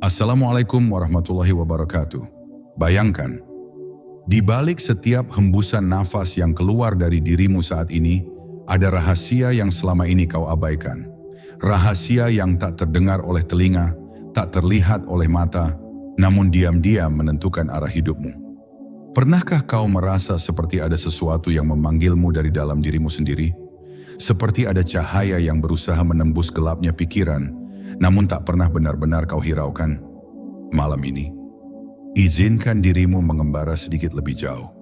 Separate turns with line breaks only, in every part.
Assalamualaikum warahmatullahi wabarakatuh. Bayangkan, di balik setiap hembusan nafas yang keluar dari dirimu saat ini, ada rahasia yang selama ini kau abaikan. Rahasia yang tak terdengar oleh telinga, tak terlihat oleh mata, namun diam-diam menentukan arah hidupmu. Pernahkah kau merasa seperti ada sesuatu yang memanggilmu dari dalam dirimu sendiri? Seperti ada cahaya yang berusaha menembus gelapnya pikiran, namun tak pernah benar-benar kau hiraukan. Malam ini, izinkan dirimu mengembara sedikit lebih jauh,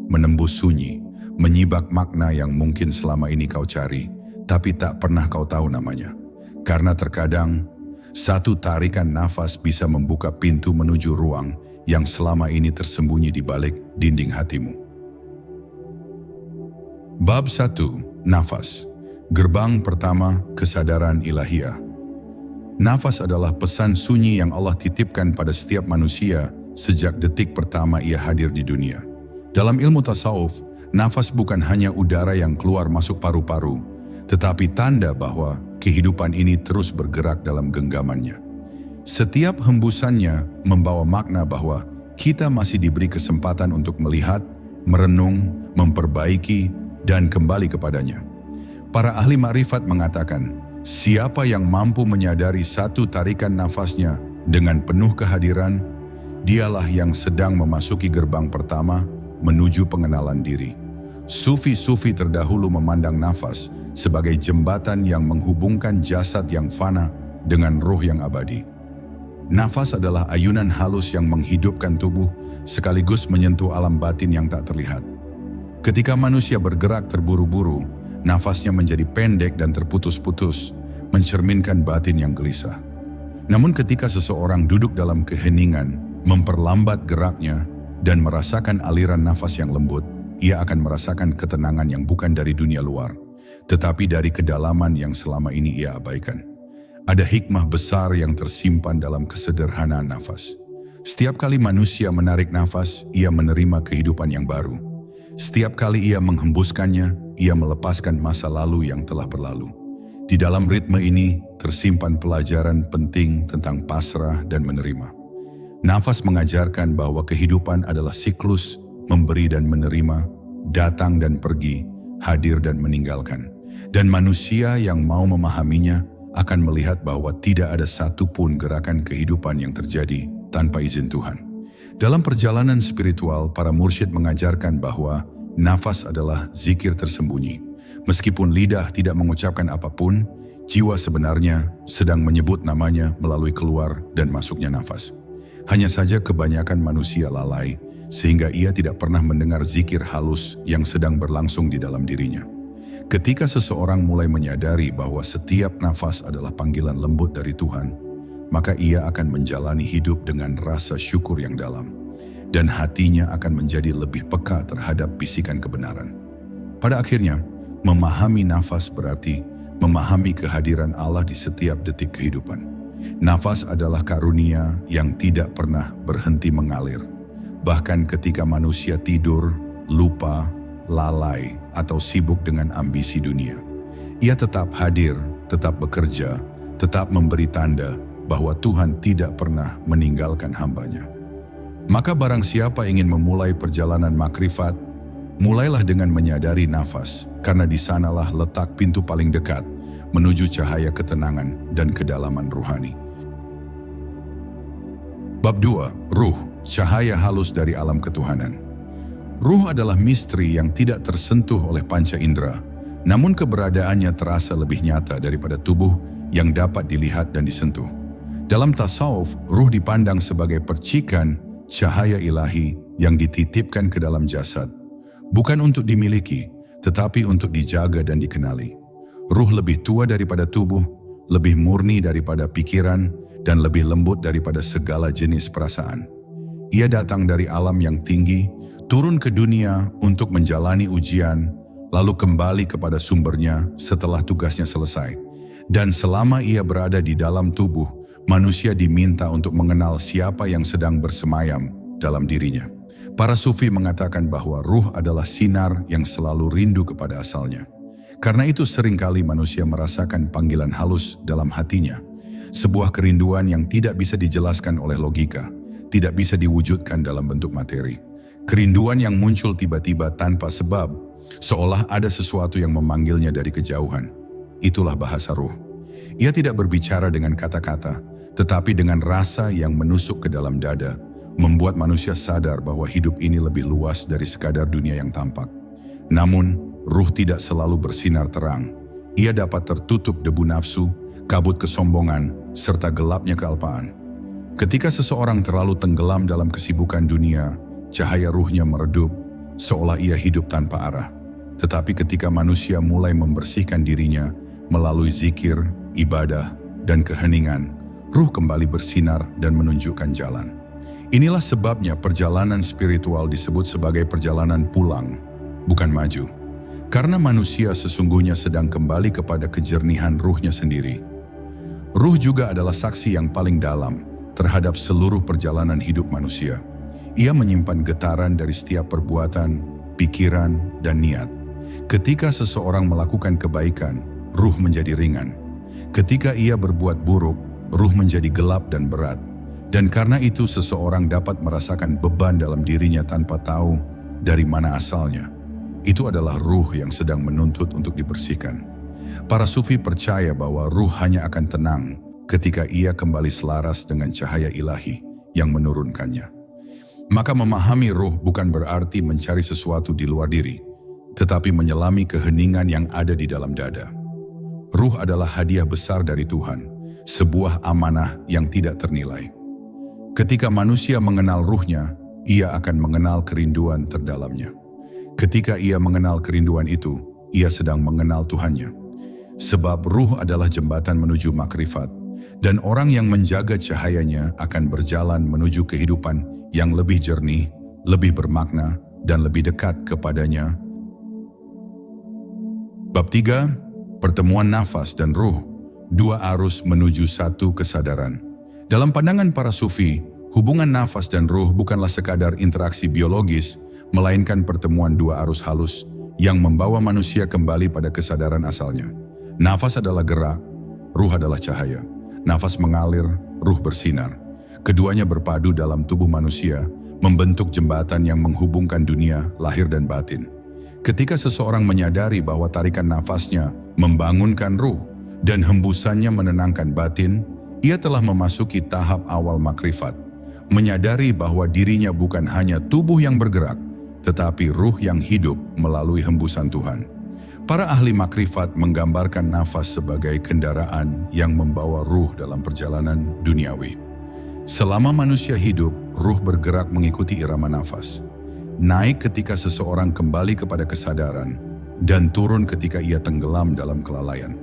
menembus sunyi, menyibak makna yang mungkin selama ini kau cari, tapi tak pernah kau tahu namanya. Karena terkadang, satu tarikan nafas bisa membuka pintu menuju ruang yang selama ini tersembunyi di balik dinding hatimu. Bab 1. Nafas. Gerbang pertama kesadaran ilahiyah. Nafas adalah pesan sunyi yang Allah titipkan pada setiap manusia sejak detik pertama ia hadir di dunia. Dalam ilmu tasawuf, nafas bukan hanya udara yang keluar masuk paru-paru, tetapi tanda bahwa kehidupan ini terus bergerak dalam genggamannya. Setiap hembusannya membawa makna bahwa kita masih diberi kesempatan untuk melihat, merenung, memperbaiki, dan kembali kepadanya. Para ahli makrifat mengatakan, siapa yang mampu menyadari satu tarikan nafasnya dengan penuh kehadiran, dialah yang sedang memasuki gerbang pertama menuju pengenalan diri. Sufi-sufi terdahulu memandang nafas sebagai jembatan yang menghubungkan jasad yang fana dengan ruh yang abadi. Nafas adalah ayunan halus yang menghidupkan tubuh sekaligus menyentuh alam batin yang tak terlihat. Ketika manusia bergerak terburu-buru, nafasnya menjadi pendek dan terputus-putus, mencerminkan batin yang gelisah. Namun ketika seseorang duduk dalam keheningan, memperlambat geraknya, dan merasakan aliran nafas yang lembut, ia akan merasakan ketenangan yang bukan dari dunia luar, tetapi dari kedalaman yang selama ini ia abaikan. Ada hikmah besar yang tersimpan dalam kesederhanaan nafas. Setiap kali manusia menarik nafas, ia menerima kehidupan yang baru. Setiap kali ia menghembuskannya, ia melepaskan masa lalu yang telah berlalu. Di dalam ritme ini tersimpan pelajaran penting tentang pasrah dan menerima. Nafas mengajarkan bahwa kehidupan adalah siklus, memberi dan menerima, datang dan pergi, hadir dan meninggalkan. Dan manusia yang mau memahaminya akan melihat bahwa tidak ada satupun gerakan kehidupan yang terjadi tanpa izin Tuhan. Dalam perjalanan spiritual, para mursyid mengajarkan bahwa nafas adalah zikir tersembunyi. Meskipun lidah tidak mengucapkan apapun, jiwa sebenarnya sedang menyebut namanya melalui keluar dan masuknya nafas. Hanya saja kebanyakan manusia lalai, sehingga ia tidak pernah mendengar zikir halus yang sedang berlangsung di dalam dirinya. Ketika seseorang mulai menyadari bahwa setiap nafas adalah panggilan lembut dari Tuhan, maka ia akan menjalani hidup dengan rasa syukur yang dalam, dan hatinya akan menjadi lebih peka terhadap bisikan kebenaran. Pada akhirnya, memahami nafas berarti memahami kehadiran Allah di setiap detik kehidupan. Nafas adalah karunia yang tidak pernah berhenti mengalir. Bahkan ketika manusia tidur, lupa, lalai, atau sibuk dengan ambisi dunia, ia tetap hadir, tetap bekerja, tetap memberi tanda bahwa Tuhan tidak pernah meninggalkan hambanya. Maka barang siapa ingin memulai perjalanan makrifat, mulailah dengan menyadari nafas, karena di sanalah letak pintu paling dekat menuju cahaya ketenangan dan kedalaman ruhani. Bab 2. Ruh, cahaya halus dari alam ketuhanan. Ruh adalah misteri yang tidak tersentuh oleh panca indera, namun keberadaannya terasa lebih nyata daripada tubuh yang dapat dilihat dan disentuh. Dalam tasawuf, ruh dipandang sebagai percikan cahaya ilahi yang dititipkan ke dalam jasad, bukan untuk dimiliki, tetapi untuk dijaga dan dikenali. Ruh lebih tua daripada tubuh, lebih murni daripada pikiran, dan lebih lembut daripada segala jenis perasaan. Ia datang dari alam yang tinggi, turun ke dunia untuk menjalani ujian, lalu kembali kepada sumbernya setelah tugasnya selesai. Dan selama ia berada di dalam tubuh, manusia diminta untuk mengenal siapa yang sedang bersemayam dalam dirinya. Para sufi mengatakan bahwa ruh adalah sinar yang selalu rindu kepada asalnya. Karena itu seringkali manusia merasakan panggilan halus dalam hatinya. sebuah kerinduan yang tidak bisa dijelaskan oleh logika, tidak bisa diwujudkan dalam bentuk materi. Kerinduan yang muncul tiba-tiba tanpa sebab, seolah ada sesuatu yang memanggilnya dari kejauhan. Itulah bahasa ruh. Ia tidak berbicara dengan kata-kata, tetapi dengan rasa yang menusuk ke dalam dada, membuat manusia sadar bahwa hidup ini lebih luas dari sekadar dunia yang tampak. Namun, ruh tidak selalu bersinar terang. Ia dapat tertutup debu nafsu, kabut kesombongan, serta gelapnya kealpaan. Ketika seseorang terlalu tenggelam dalam kesibukan dunia, cahaya ruhnya meredup, seolah ia hidup tanpa arah. Tetapi ketika manusia mulai membersihkan dirinya melalui zikir, ibadah, dan keheningan, ruh kembali bersinar dan menunjukkan jalan. Inilah sebabnya perjalanan spiritual disebut sebagai perjalanan pulang, bukan maju. Karena manusia sesungguhnya sedang kembali kepada kejernihan ruhnya sendiri. Ruh juga adalah saksi yang paling dalam terhadap seluruh perjalanan hidup manusia. Ia menyimpan getaran dari setiap perbuatan, pikiran, dan niat. Ketika seseorang melakukan kebaikan, ruh menjadi ringan. Ketika ia berbuat buruk, ruh menjadi gelap dan berat. Dan karena itu seseorang dapat merasakan beban dalam dirinya tanpa tahu dari mana asalnya. Itu adalah ruh yang sedang menuntut untuk dibersihkan. Para sufi percaya bahwa ruh hanya akan tenang ketika ia kembali selaras dengan cahaya ilahi yang menurunkannya. Maka memahami ruh bukan berarti mencari sesuatu di luar diri, tetapi menyelami keheningan yang ada di dalam dada. Ruh adalah hadiah besar dari Tuhan, sebuah amanah yang tidak ternilai. Ketika manusia mengenal ruhnya, ia akan mengenal kerinduan terdalamnya. Ketika ia mengenal kerinduan itu, ia sedang mengenal Tuhannya. Sebab ruh adalah jembatan menuju makrifat, dan orang yang menjaga cahayanya akan berjalan menuju kehidupan yang lebih jernih, lebih bermakna, dan lebih dekat kepadanya. Bab 3, Pertemuan nafas dan ruh, dua arus menuju satu kesadaran. Dalam pandangan para sufi, hubungan nafas dan ruh bukanlah sekadar interaksi biologis, melainkan pertemuan dua arus halus yang membawa manusia kembali pada kesadaran asalnya. Nafas adalah gerak, ruh adalah cahaya. Nafas mengalir, ruh bersinar. Keduanya berpadu dalam tubuh manusia, membentuk jembatan yang menghubungkan dunia, lahir dan batin. Ketika seseorang menyadari bahwa tarikan nafasnya membangunkan ruh dan hembusannya menenangkan batin, ia telah memasuki tahap awal makrifat, menyadari bahwa dirinya bukan hanya tubuh yang bergerak, tetapi ruh yang hidup melalui hembusan Tuhan. Para ahli makrifat menggambarkan nafas sebagai kendaraan yang membawa ruh dalam perjalanan duniawi. Selama manusia hidup, ruh bergerak mengikuti irama nafas. Naik ketika seseorang kembali kepada kesadaran, dan turun ketika ia tenggelam dalam kelalaian.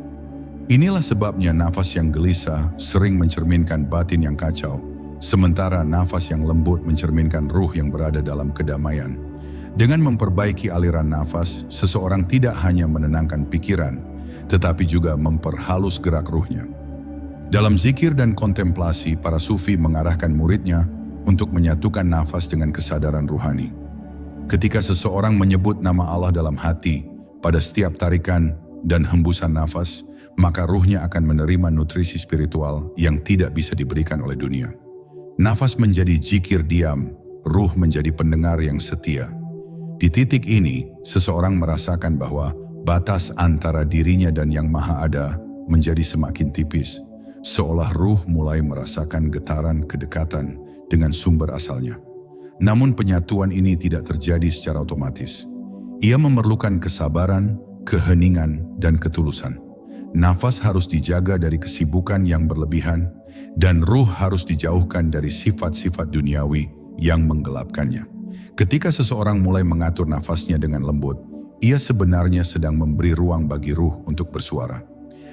Inilah sebabnya nafas yang gelisah sering mencerminkan batin yang kacau, sementara nafas yang lembut mencerminkan ruh yang berada dalam kedamaian. Dengan memperbaiki aliran nafas, seseorang tidak hanya menenangkan pikiran, tetapi juga memperhalus gerak ruhnya. Dalam zikir dan kontemplasi, para sufi mengarahkan muridnya untuk menyatukan nafas dengan kesadaran ruhani. Ketika seseorang menyebut nama Allah dalam hati pada setiap tarikan dan hembusan nafas, maka ruhnya akan menerima nutrisi spiritual yang tidak bisa diberikan oleh dunia. Nafas menjadi zikir diam, ruh menjadi pendengar yang setia. Di titik ini, seseorang merasakan bahwa batas antara dirinya dan Yang Maha Ada menjadi semakin tipis, seolah ruh mulai merasakan getaran kedekatan dengan sumber asalnya. Namun penyatuan ini tidak terjadi secara otomatis. Ia memerlukan kesabaran, keheningan, dan ketulusan. Nafas harus dijaga dari kesibukan yang berlebihan, dan ruh harus dijauhkan dari sifat-sifat duniawi yang menggelapkannya. Ketika seseorang mulai mengatur nafasnya dengan lembut, ia sebenarnya sedang memberi ruang bagi ruh untuk bersuara.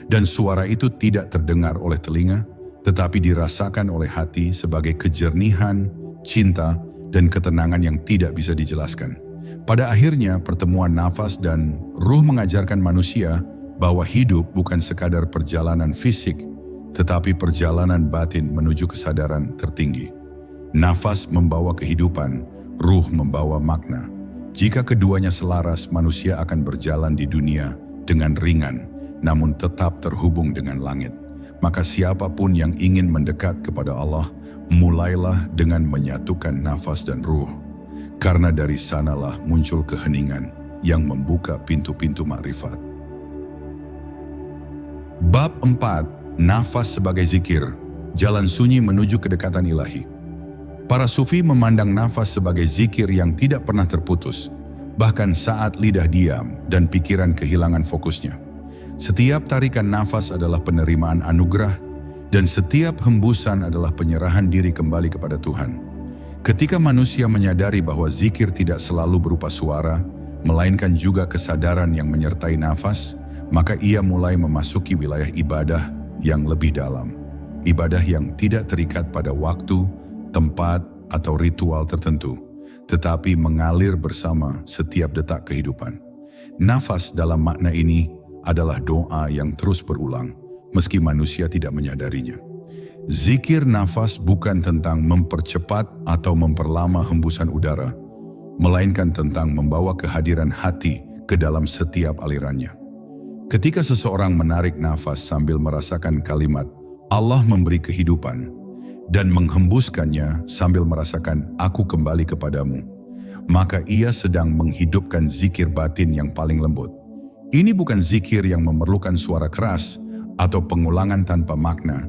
Dan suara itu tidak terdengar oleh telinga, tetapi dirasakan oleh hati sebagai kejernihan, cinta, dan ketenangan yang tidak bisa dijelaskan. Pada akhirnya, pertemuan nafas dan ruh mengajarkan manusia bahwa hidup bukan sekadar perjalanan fisik, tetapi perjalanan batin menuju kesadaran tertinggi. Nafas membawa kehidupan, ruh membawa makna. Jika keduanya selaras, manusia akan berjalan di dunia dengan ringan, namun tetap terhubung dengan langit. Maka siapapun yang ingin mendekat kepada Allah, mulailah dengan menyatukan nafas dan ruh. Karena dari sanalah muncul keheningan yang membuka pintu-pintu makrifat. Bab 4. Nafas sebagai zikir, jalan sunyi menuju kedekatan ilahi. Para sufi memandang nafas sebagai zikir yang tidak pernah terputus, bahkan saat lidah diam dan pikiran kehilangan fokusnya. Setiap tarikan nafas adalah penerimaan anugerah, dan setiap hembusan adalah penyerahan diri kembali kepada Tuhan. Ketika manusia menyadari bahwa zikir tidak selalu berupa suara, melainkan juga kesadaran yang menyertai nafas, maka ia mulai memasuki wilayah ibadah yang lebih dalam. Ibadah yang tidak terikat pada waktu, tempat, atau ritual tertentu, tetapi mengalir bersama setiap detak kehidupan. Nafas dalam makna ini adalah doa yang terus berulang, meski manusia tidak menyadarinya. Zikir nafas bukan tentang mempercepat atau memperlama hembusan udara, melainkan tentang membawa kehadiran hati ke dalam setiap alirannya. Ketika seseorang menarik nafas sambil merasakan kalimat, Allah memberi kehidupan, dan menghembuskannya sambil merasakan aku kembali kepadamu, maka ia sedang menghidupkan zikir batin yang paling lembut. Ini bukan zikir yang memerlukan suara keras atau pengulangan tanpa makna,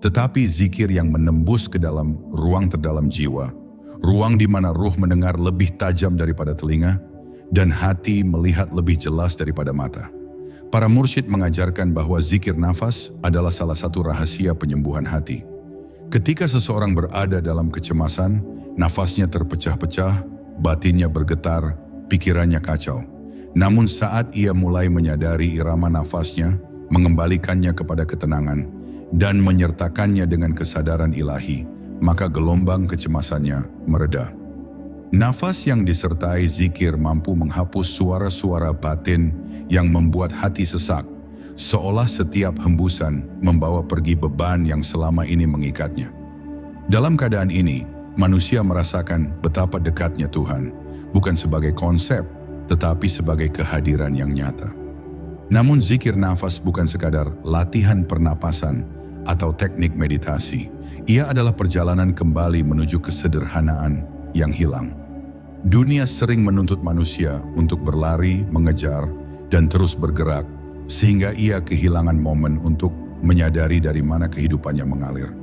tetapi zikir yang menembus ke dalam ruang terdalam jiwa, ruang di mana ruh mendengar lebih tajam daripada telinga, dan hati melihat lebih jelas daripada mata. Para mursyid mengajarkan bahwa zikir nafas adalah salah satu rahasia penyembuhan hati. Ketika seseorang berada dalam kecemasan, nafasnya terpecah-pecah, batinnya bergetar, pikirannya kacau. Namun saat ia mulai menyadari irama nafasnya, mengembalikannya kepada ketenangan, dan menyertakannya dengan kesadaran ilahi, maka gelombang kecemasannya mereda. Nafas yang disertai zikir mampu menghapus suara-suara batin yang membuat hati sesak, seolah setiap hembusan membawa pergi beban yang selama ini mengikatnya. Dalam keadaan ini, manusia merasakan betapa dekatnya Tuhan, bukan sebagai konsep, tetapi sebagai kehadiran yang nyata. Namun zikir nafas bukan sekadar latihan pernapasan atau teknik meditasi. Ia adalah perjalanan kembali menuju kesederhanaan yang hilang. Dunia sering menuntut manusia untuk berlari, mengejar, dan terus bergerak, sehingga ia kehilangan momen untuk menyadari dari mana kehidupannya mengalir.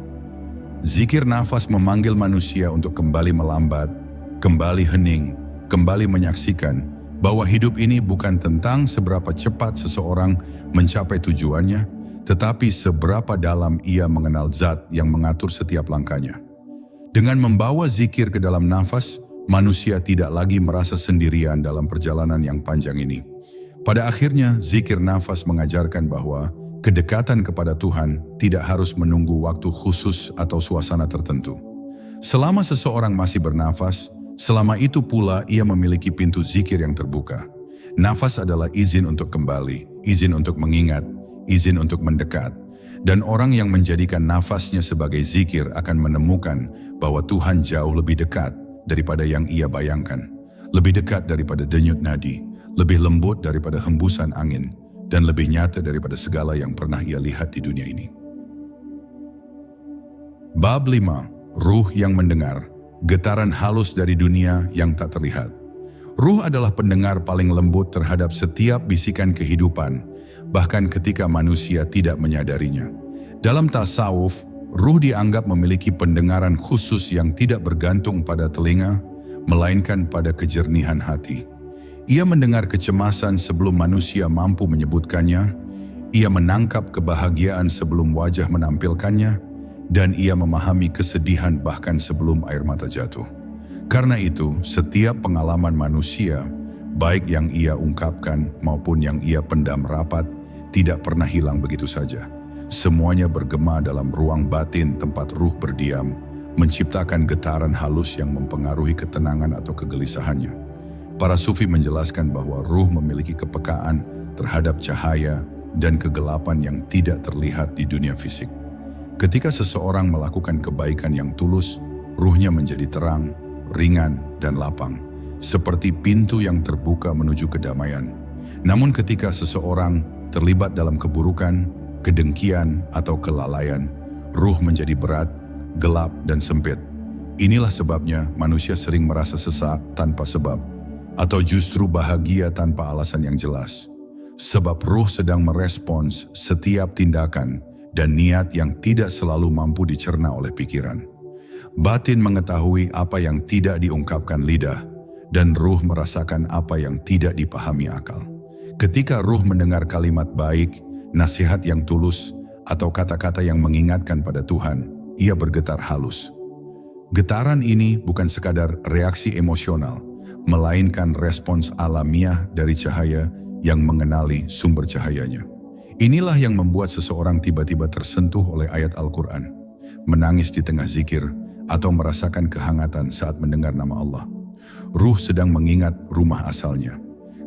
Zikir nafas memanggil manusia untuk kembali melambat, kembali hening, kembali menyaksikan bahwa hidup ini bukan tentang seberapa cepat seseorang mencapai tujuannya, tetapi seberapa dalam ia mengenal zat yang mengatur setiap langkahnya. Dengan membawa zikir ke dalam nafas, manusia tidak lagi merasa sendirian dalam perjalanan yang panjang ini. Pada akhirnya, zikir nafas mengajarkan bahwa kedekatan kepada Tuhan tidak harus menunggu waktu khusus atau suasana tertentu. Selama seseorang masih bernafas, selama itu pula ia memiliki pintu zikir yang terbuka. Nafas adalah izin untuk kembali, izin untuk mengingat, izin untuk mendekat. Dan orang yang menjadikan nafasnya sebagai zikir akan menemukan bahwa Tuhan jauh lebih dekat daripada yang ia bayangkan. Lebih dekat daripada denyut nadi, lebih lembut daripada hembusan angin, dan lebih nyata daripada segala yang pernah ia lihat di dunia ini. Bab 5. Ruh yang mendengar. Getaran halus dari dunia yang tak terlihat. Ruh adalah pendengar paling lembut terhadap setiap bisikan kehidupan, bahkan ketika manusia tidak menyadarinya. Dalam tasawuf, ruh dianggap memiliki pendengaran khusus yang tidak bergantung pada telinga, melainkan pada kejernihan hati. Ia mendengar kecemasan sebelum manusia mampu menyebutkannya, ia menangkap kebahagiaan sebelum wajah menampilkannya, dan ia memahami kesedihan bahkan sebelum air mata jatuh. Karena itu, setiap pengalaman manusia, baik yang ia ungkapkan maupun yang ia pendam rapat, tidak pernah hilang begitu saja. Semuanya bergema dalam ruang batin tempat ruh berdiam, menciptakan getaran halus yang mempengaruhi ketenangan atau kegelisahannya. Para sufi menjelaskan bahwa ruh memiliki kepekaan terhadap cahaya dan kegelapan yang tidak terlihat di dunia fisik. Ketika seseorang melakukan kebaikan yang tulus, ruhnya menjadi terang, ringan, dan lapang, seperti pintu yang terbuka menuju kedamaian. Namun ketika seseorang terlibat dalam keburukan, kedengkian, atau kelalaian, ruh menjadi berat, gelap, dan sempit. Inilah sebabnya manusia sering merasa sesak tanpa sebab, atau justru bahagia tanpa alasan yang jelas. Sebab ruh sedang merespons setiap tindakan dan niat yang tidak selalu mampu dicerna oleh pikiran. Batin mengetahui apa yang tidak diungkapkan lidah, dan ruh merasakan apa yang tidak dipahami akal. Ketika ruh mendengar kalimat baik, nasihat yang tulus, atau kata-kata yang mengingatkan pada Tuhan, ia bergetar halus. Getaran ini bukan sekadar reaksi emosional, melainkan respons alamiah dari cahaya yang mengenali sumber cahayanya. Inilah yang membuat seseorang tiba-tiba tersentuh oleh ayat Al-Quran, menangis di tengah zikir, atau merasakan kehangatan saat mendengar nama Allah. Ruh sedang mengingat rumah asalnya.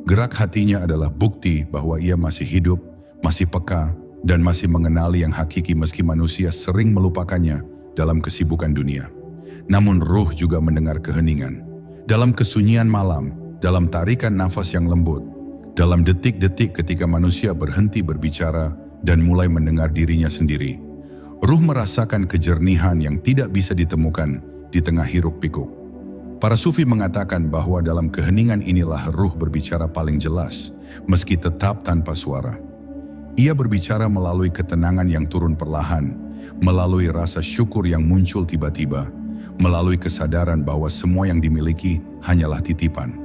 Gerak hatinya adalah bukti bahwa ia masih hidup, masih peka, dan masih mengenali yang hakiki meski manusia sering melupakannya dalam kesibukan dunia. Namun ruh juga mendengar keheningan. Dalam kesunyian malam, dalam tarikan nafas yang lembut, dalam detik-detik ketika manusia berhenti berbicara dan mulai mendengar dirinya sendiri, ruh merasakan kejernihan yang tidak bisa ditemukan di tengah hiruk-pikuk. Para sufi mengatakan bahwa dalam keheningan inilah ruh berbicara paling jelas, meski tetap tanpa suara. Ia berbicara melalui ketenangan yang turun perlahan, melalui rasa syukur yang muncul tiba-tiba, melalui kesadaran bahwa semua yang dimiliki hanyalah titipan.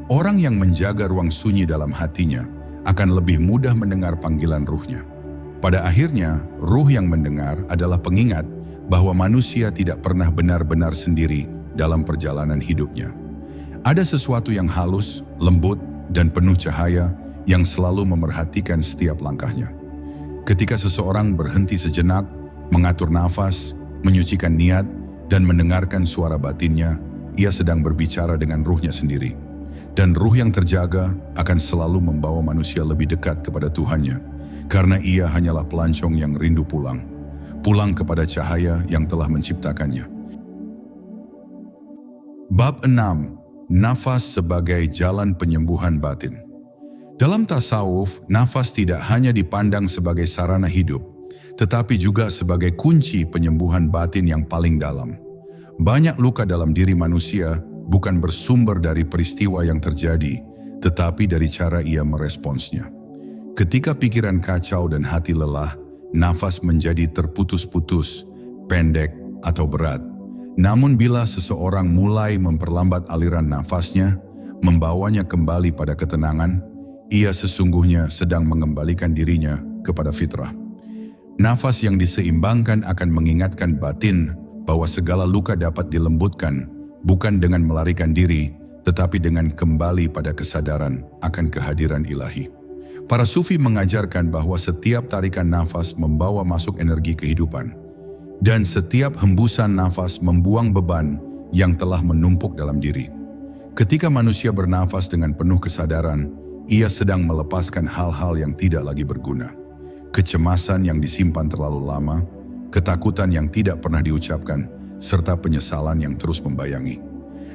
Orang yang menjaga ruang sunyi dalam hatinya akan lebih mudah mendengar panggilan ruhnya. Pada akhirnya, ruh yang mendengar adalah pengingat bahwa manusia tidak pernah benar-benar sendiri dalam perjalanan hidupnya. Ada sesuatu yang halus, lembut, dan penuh cahaya yang selalu memerhatikan setiap langkahnya. Ketika seseorang berhenti sejenak, mengatur nafas, menyucikan niat, dan mendengarkan suara batinnya, ia sedang berbicara dengan ruhnya sendiri. Dan ruh yang terjaga akan selalu membawa manusia lebih dekat kepada Tuhannya, karena ia hanyalah pelancong yang rindu pulang kepada cahaya yang telah menciptakannya. Bab 6. Nafas sebagai jalan penyembuhan batin. Dalam tasawuf, nafas tidak hanya dipandang sebagai sarana hidup, tetapi juga sebagai kunci penyembuhan batin yang paling dalam. Banyak luka dalam diri manusia bukan bersumber dari peristiwa yang terjadi, tetapi dari cara ia meresponsnya. Ketika pikiran kacau dan hati lelah, nafas menjadi terputus-putus, pendek, atau berat. Namun bila seseorang mulai memperlambat aliran nafasnya, membawanya kembali pada ketenangan, ia sesungguhnya sedang mengembalikan dirinya kepada fitrah. Nafas yang diseimbangkan akan mengingatkan batin bahwa segala luka dapat dilembutkan, bukan dengan melarikan diri, tetapi dengan kembali pada kesadaran akan kehadiran ilahi. Para sufi mengajarkan bahwa setiap tarikan nafas membawa masuk energi kehidupan, dan setiap hembusan nafas membuang beban yang telah menumpuk dalam diri. Ketika manusia bernafas dengan penuh kesadaran, ia sedang melepaskan hal-hal yang tidak lagi berguna. Kecemasan yang disimpan terlalu lama, ketakutan yang tidak pernah diucapkan, serta penyesalan yang terus membayangi.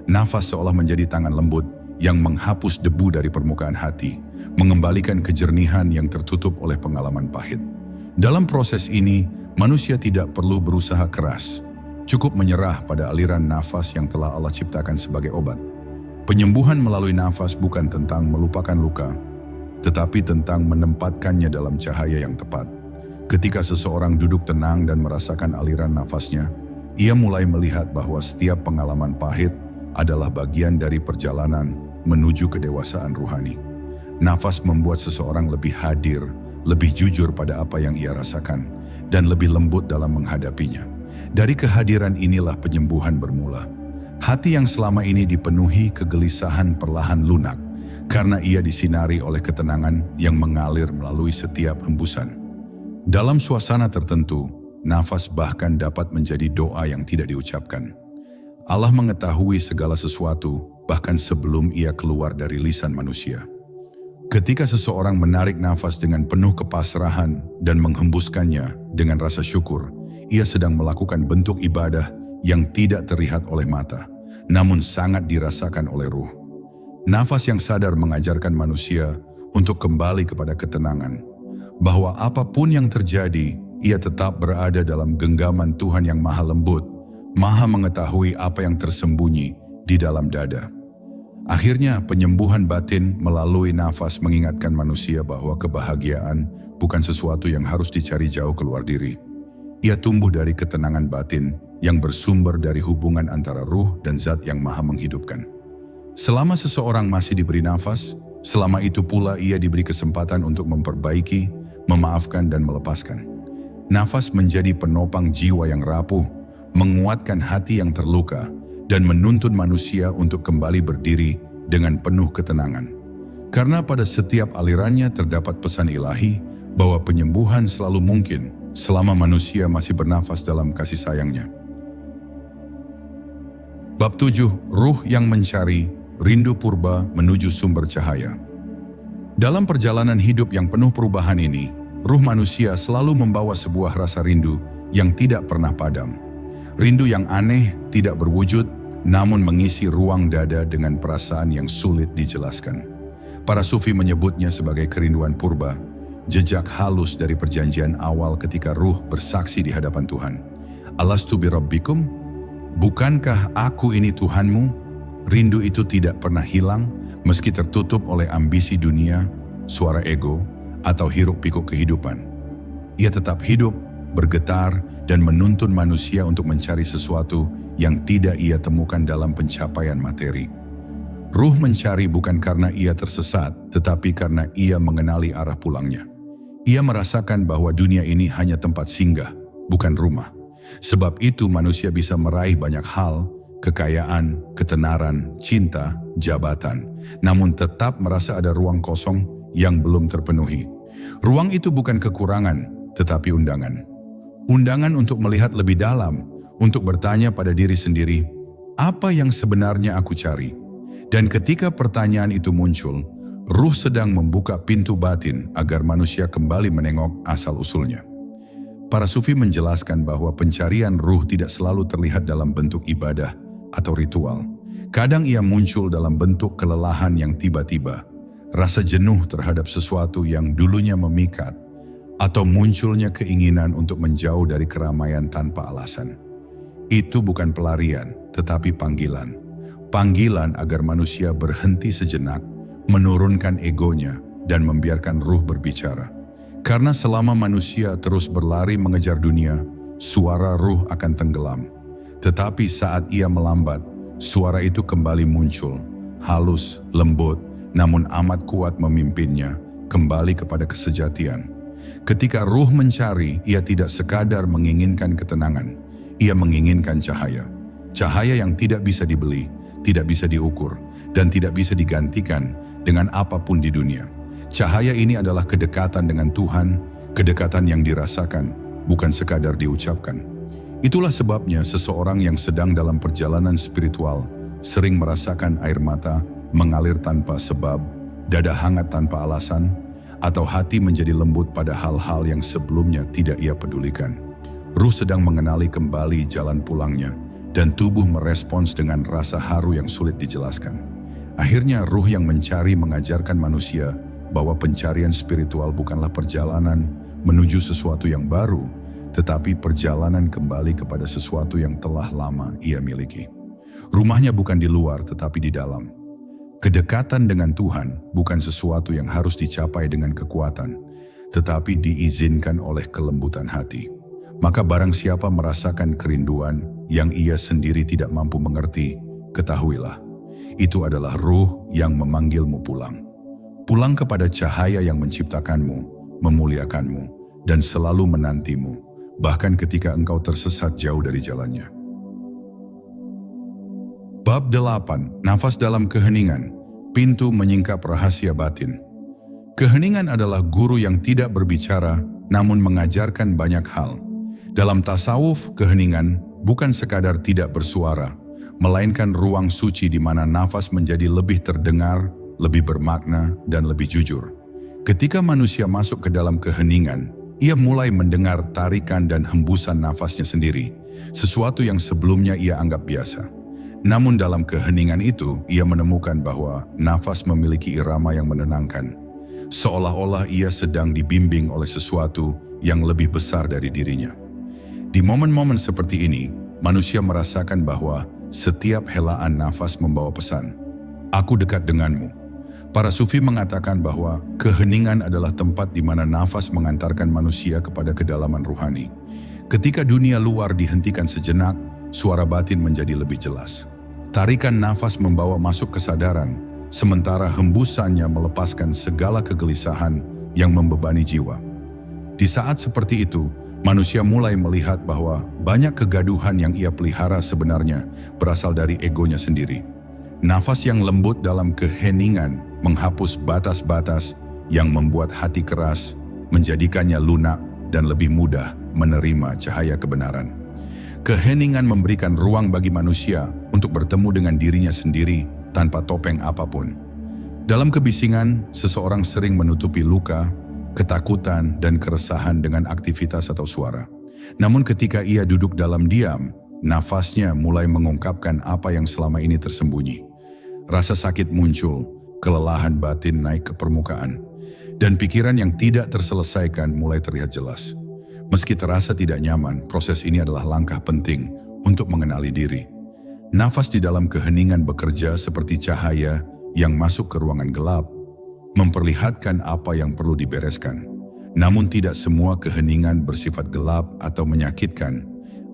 Nafas seolah menjadi tangan lembut yang menghapus debu dari permukaan hati, mengembalikan kejernihan yang tertutup oleh pengalaman pahit. Dalam proses ini, manusia tidak perlu berusaha keras, cukup menyerah pada aliran nafas yang telah Allah ciptakan sebagai obat. Penyembuhan melalui nafas bukan tentang melupakan luka, tetapi tentang menempatkannya dalam cahaya yang tepat. Ketika seseorang duduk tenang dan merasakan aliran nafasnya, ia mulai melihat bahwa setiap pengalaman pahit adalah bagian dari perjalanan menuju kedewasaan ruhani. Nafas membuat seseorang lebih hadir, lebih jujur pada apa yang ia rasakan, dan lebih lembut dalam menghadapinya. Dari kehadiran inilah penyembuhan bermula. Hati yang selama ini dipenuhi kegelisahan perlahan lunak, karena ia disinari oleh ketenangan yang mengalir melalui setiap hembusan. Dalam suasana tertentu, nafas bahkan dapat menjadi doa yang tidak diucapkan. Allah mengetahui segala sesuatu, bahkan sebelum ia keluar dari lisan manusia. Ketika seseorang menarik nafas dengan penuh kepasrahan dan menghembuskannya dengan rasa syukur, ia sedang melakukan bentuk ibadah yang tidak terlihat oleh mata, namun sangat dirasakan oleh ruh. Nafas yang sadar mengajarkan manusia untuk kembali kepada ketenangan, bahwa apapun yang terjadi, ia tetap berada dalam genggaman Tuhan yang maha lembut, maha mengetahui apa yang tersembunyi di dalam dada. Akhirnya penyembuhan batin melalui nafas mengingatkan manusia bahwa kebahagiaan bukan sesuatu yang harus dicari jauh keluar diri. Ia tumbuh dari ketenangan batin yang bersumber dari hubungan antara ruh dan zat yang maha menghidupkan. Selama seseorang masih diberi nafas, selama itu pula ia diberi kesempatan untuk memperbaiki, memaafkan dan melepaskan. Nafas menjadi penopang jiwa yang rapuh, menguatkan hati yang terluka, dan menuntun manusia untuk kembali berdiri dengan penuh ketenangan. Karena pada setiap alirannya terdapat pesan ilahi bahwa penyembuhan selalu mungkin selama manusia masih bernafas dalam kasih sayangnya. Bab 7. Ruh yang mencari, rindu purba menuju sumber cahaya. Dalam perjalanan hidup yang penuh perubahan ini, ruh manusia selalu membawa sebuah rasa rindu yang tidak pernah padam. Rindu yang aneh, tidak berwujud, namun mengisi ruang dada dengan perasaan yang sulit dijelaskan. Para sufi menyebutnya sebagai kerinduan purba, jejak halus dari perjanjian awal ketika ruh bersaksi di hadapan Tuhan. Alastu bi rabbikum? Bukankah aku ini Tuhanmu? Rindu itu tidak pernah hilang meski tertutup oleh ambisi dunia, suara ego, atau hiruk-pikuk kehidupan. Ia tetap hidup, bergetar, dan menuntun manusia untuk mencari sesuatu yang tidak ia temukan dalam pencapaian materi. Ruh mencari bukan karena ia tersesat, tetapi karena ia mengenali arah pulangnya. Ia merasakan bahwa dunia ini hanya tempat singgah, bukan rumah. Sebab itu manusia bisa meraih banyak hal, kekayaan, ketenaran, cinta, jabatan, namun tetap merasa ada ruang kosong yang belum terpenuhi. Ruang itu bukan kekurangan, tetapi undangan. Undangan untuk melihat lebih dalam, untuk bertanya pada diri sendiri, apa yang sebenarnya aku cari? Dan ketika pertanyaan itu muncul, ruh sedang membuka pintu batin agar manusia kembali menengok asal-usulnya. Para sufi menjelaskan bahwa pencarian ruh tidak selalu terlihat dalam bentuk ibadah atau ritual. Kadang ia muncul dalam bentuk kelelahan yang tiba-tiba, rasa jenuh terhadap sesuatu yang dulunya memikat, atau munculnya keinginan untuk menjauh dari keramaian tanpa alasan. Itu bukan pelarian, tetapi panggilan. Panggilan agar manusia berhenti sejenak, menurunkan egonya, dan membiarkan ruh berbicara. Karena selama manusia terus berlari mengejar dunia, suara ruh akan tenggelam. Tetapi saat ia melambat, suara itu kembali muncul, halus, lembut, namun amat kuat memimpinnya kembali kepada kesejatian. Ketika ruh mencari, ia tidak sekadar menginginkan ketenangan, ia menginginkan cahaya. Cahaya yang tidak bisa dibeli, tidak bisa diukur, dan tidak bisa digantikan dengan apapun di dunia. Cahaya ini adalah kedekatan dengan Tuhan, kedekatan yang dirasakan, bukan sekadar diucapkan. Itulah sebabnya seseorang yang sedang dalam perjalanan spiritual sering merasakan air mata mengalir tanpa sebab, dada hangat tanpa alasan, atau hati menjadi lembut pada hal-hal yang sebelumnya tidak ia pedulikan. Ruh sedang mengenali kembali jalan pulangnya, dan tubuh merespons dengan rasa haru yang sulit dijelaskan. Akhirnya ruh yang mencari mengajarkan manusia bahwa pencarian spiritual bukanlah perjalanan menuju sesuatu yang baru, tetapi perjalanan kembali kepada sesuatu yang telah lama ia miliki. Rumahnya bukan di luar tetapi di dalam. Kedekatan dengan Tuhan bukan sesuatu yang harus dicapai dengan kekuatan, tetapi diizinkan oleh kelembutan hati. Maka barang siapa merasakan kerinduan yang ia sendiri tidak mampu mengerti, ketahuilah, itu adalah ruh yang memanggilmu pulang. Pulang kepada cahaya yang menciptakanmu, memuliakanmu, dan selalu menantimu, bahkan ketika engkau tersesat jauh dari jalannya. Bab 8. Nafas dalam keheningan, pintu menyingkap rahasia batin. Keheningan adalah guru yang tidak berbicara, namun mengajarkan banyak hal. Dalam tasawuf, keheningan bukan sekadar tidak bersuara, melainkan ruang suci di mana nafas menjadi lebih terdengar, lebih bermakna, dan lebih jujur. Ketika manusia masuk ke dalam keheningan, ia mulai mendengar tarikan dan hembusan nafasnya sendiri, sesuatu yang sebelumnya ia anggap biasa. Namun dalam keheningan itu, ia menemukan bahwa nafas memiliki irama yang menenangkan. seolah-olah ia sedang dibimbing oleh sesuatu yang lebih besar dari dirinya. Di momen-momen seperti ini, manusia merasakan bahwa setiap helaan nafas membawa pesan, "Aku dekat denganmu." Para sufi mengatakan bahwa keheningan adalah tempat di mana nafas mengantarkan manusia kepada kedalaman ruhani. Ketika dunia luar dihentikan sejenak, suara batin menjadi lebih jelas. Tarikan nafas membawa masuk kesadaran, sementara hembusannya melepaskan segala kegelisahan yang membebani jiwa. Di saat seperti itu, manusia mulai melihat bahwa banyak kegaduhan yang ia pelihara sebenarnya berasal dari egonya sendiri. Nafas yang lembut dalam keheningan menghapus batas-batas yang membuat hati keras, menjadikannya lunak dan lebih mudah menerima cahaya kebenaran. Keheningan memberikan ruang bagi manusia untuk bertemu dengan dirinya sendiri tanpa topeng apapun. Dalam kebisingan, seseorang sering menutupi luka, ketakutan, dan keresahan dengan aktivitas atau suara. Namun ketika ia duduk dalam diam, nafasnya mulai mengungkapkan apa yang selama ini tersembunyi. Rasa sakit muncul, kelelahan batin naik ke permukaan, dan pikiran yang tidak terselesaikan mulai terlihat jelas. Meski terasa tidak nyaman, proses ini adalah langkah penting untuk mengenali diri. Nafas di dalam keheningan bekerja seperti cahaya yang masuk ke ruangan gelap, memperlihatkan apa yang perlu dibereskan. Namun tidak semua keheningan bersifat gelap atau menyakitkan.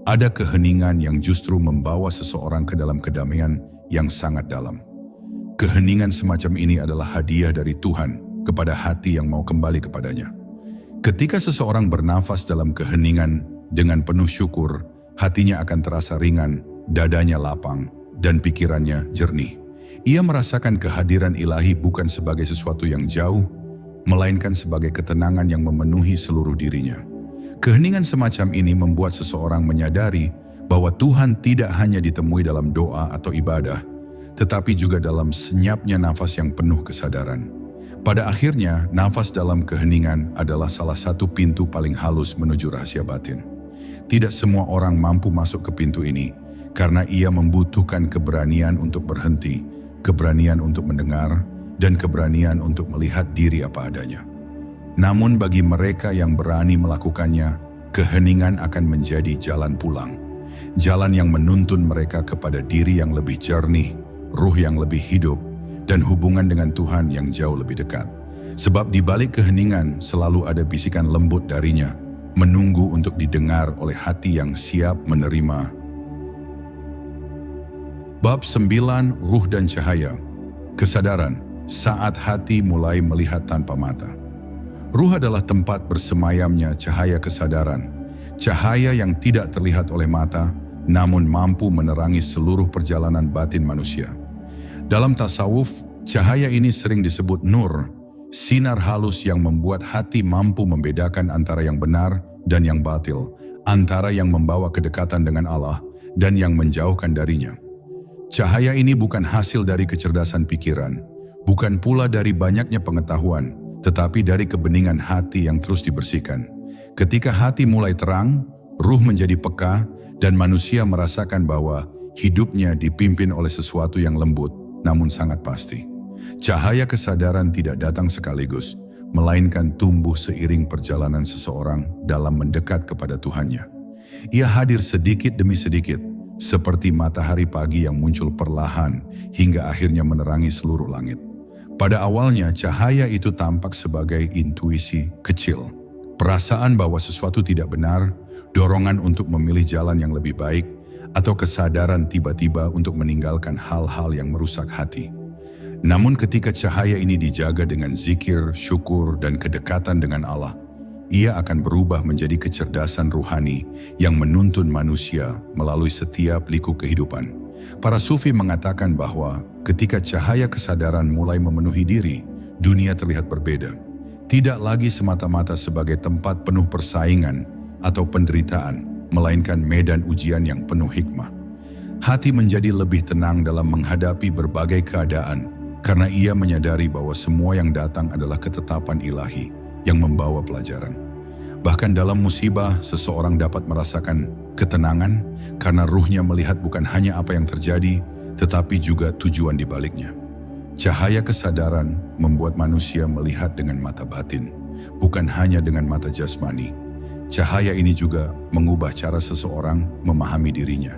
Ada keheningan yang justru membawa seseorang ke dalam kedamaian yang sangat dalam. Keheningan semacam ini adalah hadiah dari Tuhan kepada hati yang mau kembali kepadanya. Ketika seseorang bernafas dalam keheningan dengan penuh syukur, hatinya akan terasa ringan, dadanya lapang, dan pikirannya jernih. Ia merasakan kehadiran ilahi bukan sebagai sesuatu yang jauh, melainkan sebagai ketenangan yang memenuhi seluruh dirinya. Keheningan semacam ini membuat seseorang menyadari bahwa Tuhan tidak hanya ditemui dalam doa atau ibadah, tetapi juga dalam senyapnya nafas yang penuh kesadaran. Pada akhirnya, nafas dalam keheningan adalah salah satu pintu paling halus menuju rahasia batin. Tidak semua orang mampu masuk ke pintu ini, karena ia membutuhkan keberanian untuk berhenti, keberanian untuk mendengar, dan keberanian untuk melihat diri apa adanya. Namun bagi mereka yang berani melakukannya, keheningan akan menjadi jalan pulang. Jalan yang menuntun mereka kepada diri yang lebih jernih, ruh yang lebih hidup, dan hubungan dengan Tuhan yang jauh lebih dekat. Sebab di balik keheningan selalu ada bisikan lembut darinya, menunggu untuk didengar oleh hati yang siap menerima. Bab 9, Ruh dan Cahaya. Kesadaran saat hati mulai melihat tanpa mata. Ruh adalah tempat bersemayamnya cahaya kesadaran, cahaya yang tidak terlihat oleh mata, namun mampu menerangi seluruh perjalanan batin manusia. Dalam tasawuf, cahaya ini sering disebut nur, sinar halus yang membuat hati mampu membedakan antara yang benar dan yang batil, antara yang membawa kedekatan dengan Allah dan yang menjauhkan darinya. Cahaya ini bukan hasil dari kecerdasan pikiran, bukan pula dari banyaknya pengetahuan, tetapi dari kebeningan hati yang terus dibersihkan. Ketika hati mulai terang, ruh menjadi peka, dan manusia merasakan bahwa hidupnya dipimpin oleh sesuatu yang lembut, namun sangat pasti. Cahaya kesadaran tidak datang sekaligus, melainkan tumbuh seiring perjalanan seseorang dalam mendekat kepada Tuhannya. Ia hadir sedikit demi sedikit, seperti matahari pagi yang muncul perlahan hingga akhirnya menerangi seluruh langit. Pada awalnya, cahaya itu tampak sebagai intuisi kecil, perasaan bahwa sesuatu tidak benar, dorongan untuk memilih jalan yang lebih baik, atau kesadaran tiba-tiba untuk meninggalkan hal-hal yang merusak hati. Namun ketika cahaya ini dijaga dengan zikir, syukur, dan kedekatan dengan Allah, ia akan berubah menjadi kecerdasan ruhani yang menuntun manusia melalui setiap liku kehidupan. Para sufi mengatakan bahwa ketika cahaya kesadaran mulai memenuhi diri, dunia terlihat berbeda. Tidak lagi semata-mata sebagai tempat penuh persaingan atau penderitaan, melainkan medan ujian yang penuh hikmah. Hati menjadi lebih tenang dalam menghadapi berbagai keadaan, karena ia menyadari bahwa semua yang datang adalah ketetapan ilahi yang membawa pelajaran. Bahkan dalam musibah, seseorang dapat merasakan ketenangan karena ruhnya melihat bukan hanya apa yang terjadi, tetapi juga tujuan di baliknya. Cahaya kesadaran membuat manusia melihat dengan mata batin, bukan hanya dengan mata jasmani. Cahaya ini juga mengubah cara seseorang memahami dirinya.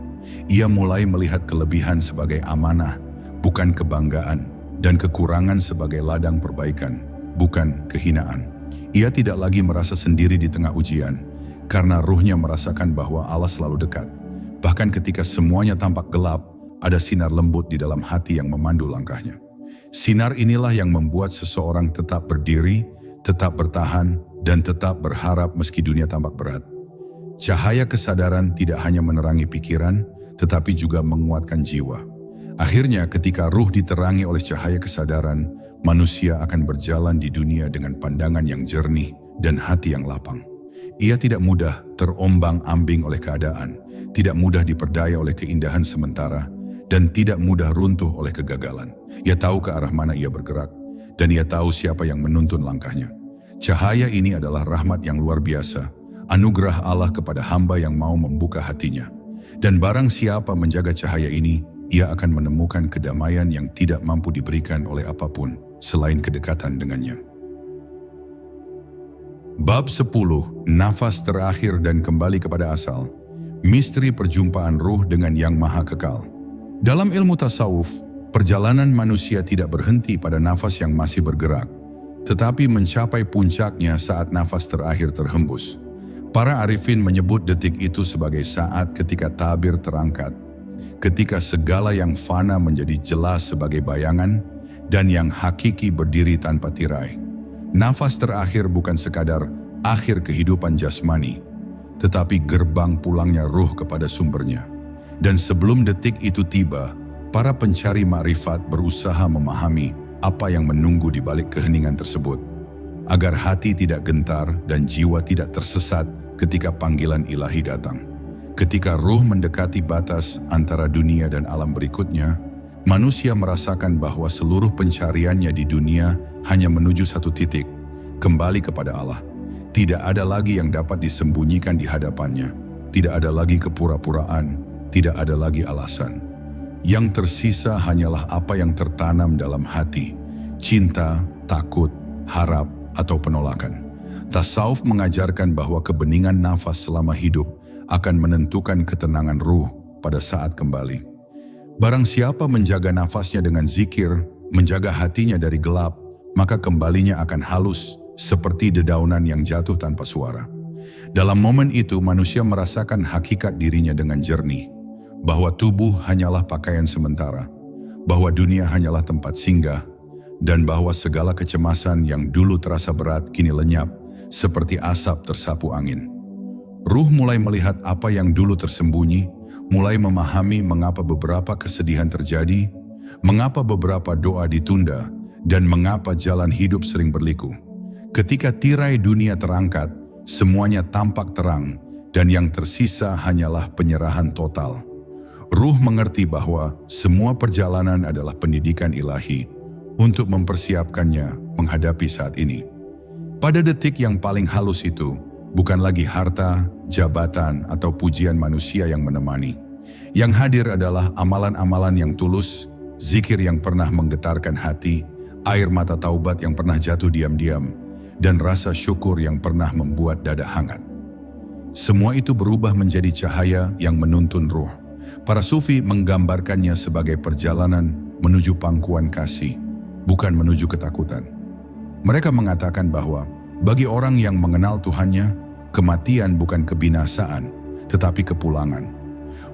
Ia mulai melihat kelebihan sebagai amanah, bukan kebanggaan, dan kekurangan sebagai ladang perbaikan, bukan kehinaan. Ia tidak lagi merasa sendiri di tengah ujian, karena ruhnya merasakan bahwa Allah selalu dekat. Bahkan ketika semuanya tampak gelap, ada sinar lembut di dalam hati yang memandu langkahnya. Sinar inilah yang membuat seseorang tetap berdiri, tetap bertahan, dan tetap berharap meski dunia tampak berat. Cahaya kesadaran tidak hanya menerangi pikiran, tetapi juga menguatkan jiwa. Akhirnya ketika ruh diterangi oleh cahaya kesadaran, manusia akan berjalan di dunia dengan pandangan yang jernih dan hati yang lapang. Ia tidak mudah terombang-ambing oleh keadaan, tidak mudah diperdaya oleh keindahan sementara, dan tidak mudah runtuh oleh kegagalan. Ia tahu ke arah mana ia bergerak, dan ia tahu siapa yang menuntun langkahnya. Cahaya ini adalah rahmat yang luar biasa, anugerah Allah kepada hamba yang mau membuka hatinya. Dan barang siapa menjaga cahaya ini, ia akan menemukan kedamaian yang tidak mampu diberikan oleh apapun selain kedekatan dengannya. Bab 10, nafas terakhir dan kembali kepada asal. Misteri perjumpaan ruh dengan Yang Maha Kekal. Dalam ilmu tasawuf, perjalanan manusia tidak berhenti pada nafas yang masih bergerak, tetapi mencapai puncaknya saat nafas terakhir terhembus. Para arifin menyebut detik itu sebagai saat ketika tabir terangkat, ketika segala yang fana menjadi jelas sebagai bayangan dan yang hakiki berdiri tanpa tirai. Nafas terakhir bukan sekadar akhir kehidupan jasmani, tetapi gerbang pulangnya ruh kepada sumbernya. Dan sebelum detik itu tiba, para pencari makrifat berusaha memahami apa yang menunggu di balik keheningan tersebut, agar hati tidak gentar dan jiwa tidak tersesat ketika panggilan ilahi datang. Ketika ruh mendekati batas antara dunia dan alam berikutnya, manusia merasakan bahwa seluruh pencariannya di dunia hanya menuju satu titik, kembali kepada Allah. Tidak ada lagi yang dapat disembunyikan di hadapannya, tidak ada lagi kepura-puraan, tidak ada lagi alasan. Yang tersisa hanyalah apa yang tertanam dalam hati, cinta, takut, harap, atau penolakan. Tasawuf mengajarkan bahwa kebeningan nafas selama hidup akan menentukan ketenangan ruh pada saat kembali. Barang siapa menjaga nafasnya dengan zikir, menjaga hatinya dari gelap, maka kembalinya akan halus seperti dedaunan yang jatuh tanpa suara. Dalam momen itu manusia merasakan hakikat dirinya dengan jernih, bahwa tubuh hanyalah pakaian sementara, bahwa dunia hanyalah tempat singgah, dan bahwa segala kecemasan yang dulu terasa berat kini lenyap seperti asap tersapu angin. Ruh mulai melihat apa yang dulu tersembunyi, mulai memahami mengapa beberapa kesedihan terjadi, mengapa beberapa doa ditunda, dan mengapa jalan hidup sering berliku. Ketika tirai dunia terangkat, semuanya tampak terang, dan yang tersisa hanyalah penyerahan total. Ruh mengerti bahwa semua perjalanan adalah pendidikan ilahi untuk mempersiapkannya menghadapi saat ini. Pada detik yang paling halus itu, bukan lagi harta, jabatan, atau pujian manusia yang menemani. Yang hadir adalah amalan-amalan yang tulus, zikir yang pernah menggetarkan hati, air mata taubat yang pernah jatuh diam-diam, dan rasa syukur yang pernah membuat dada hangat. Semua itu berubah menjadi cahaya yang menuntun ruh. Para sufi menggambarkannya sebagai perjalanan menuju pangkuan kasih, bukan menuju ketakutan. Mereka mengatakan bahwa bagi orang yang mengenal Tuhannya, kematian bukan kebinasaan, tetapi kepulangan.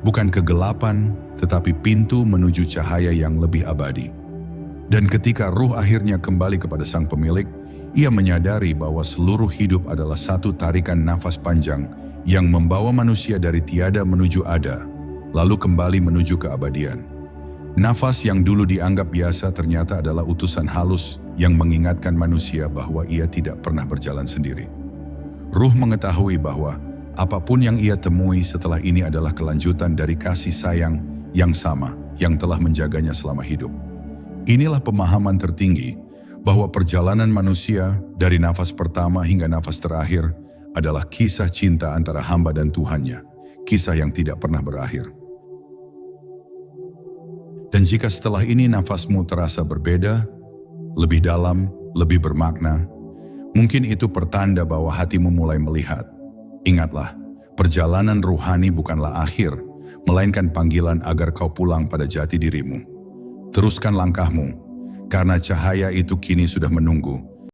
Bukan kegelapan, tetapi pintu menuju cahaya yang lebih abadi. Dan ketika ruh akhirnya kembali kepada sang pemilik, ia menyadari bahwa seluruh hidup adalah satu tarikan nafas panjang yang membawa manusia dari tiada menuju ada, lalu kembali menuju keabadian. Nafas yang dulu dianggap biasa ternyata adalah utusan halus yang mengingatkan manusia bahwa ia tidak pernah berjalan sendiri. Ruh mengetahui bahwa apapun yang ia temui setelah ini adalah kelanjutan dari kasih sayang yang sama yang telah menjaganya selama hidup. Inilah pemahaman tertinggi bahwa perjalanan manusia dari nafas pertama hingga nafas terakhir adalah kisah cinta antara hamba dan Tuhannya, kisah yang tidak pernah berakhir. Dan jika setelah ini nafasmu terasa berbeda, lebih dalam, lebih bermakna. Mungkin itu pertanda bahwa hatimu mulai melihat. Ingatlah, perjalanan ruhani bukanlah akhir, melainkan panggilan agar kau pulang pada jati dirimu. Teruskan langkahmu, karena cahaya itu kini sudah menunggu